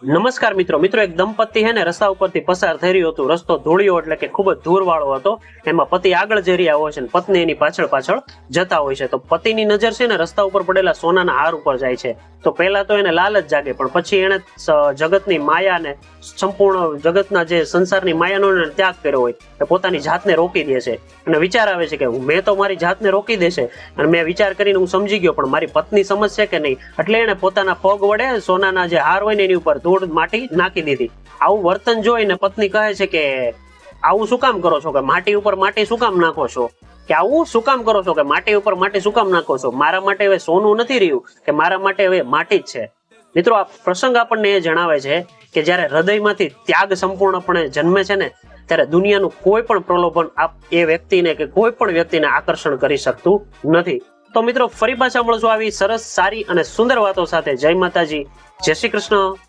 નમસ્કાર મિત્રો એક દંપતી હે ને રસ્તા ઉપરથી પસાર થઈ રહ્યો હતો. રસ્તો ધૂળિયો એટલે કે ખૂબ જ ધૂળવાળો હતો. એમાં પતિ આગળ જઈ રહ્યા હોય છે અને પત્ની એની પાછળ જતા હોય છે. તો પતિની નજર છે ને રસ્તા ઉપર પડેલા સોનાના હાર ઉપર જાય છે. તો પહેલા તો એને લાલચ જાગે, પણ પછી એને જગતની માયાને, સંપૂર્ણ જગતના જે સંસારની માયાનો ત્યાગ કર્યો હોય એ પોતાની જાતને રોકી દે છે. અને વિચાર આવે છે કે મેં તો મારી જાતને રોકી દેશે અને મેં વિચાર કરીને હું સમજી ગયો, પણ મારી પત્ની સમજશે કે નહીં. એટલે એને પોતાના પગ વડે સોનાના જે હાર હોય ને એની ઉપર ધૂળ માટી નાખી દીધી. આવું વર્તન જોઈને પત્ની કહે છે કે આવું શું કામ કરો છો, કે માટી ઉપર માટી શું કામ નાખો છો, કે આવું શું કામ કરો છો, કે માટી ઉપર માટી શું કામ નાખો છો. મારા માટે હવે સોનું નથી રહ્યું, કે મારા માટે હવે માટી જ છે. મિત્રો, આ પ્રસંગ આપણને એ જણાવે છે કે જ્યારે હૃદયમાંથી ત્યાગ સંપૂર્ણપણે જન્મે છે ને, ત્યારે દુનિયાનું કોઈ પણ પ્રલોભન એ વ્યક્તિને કે કોઈ પણ વ્યક્તિને આકર્ષણ કરી શકતું નથી. તો મિત્રો, ફરી પાછા મળશું આવી સરસ, સારી અને સુંદર વાતો સાથે. જય માતાજી, જય શ્રી કૃષ્ણ.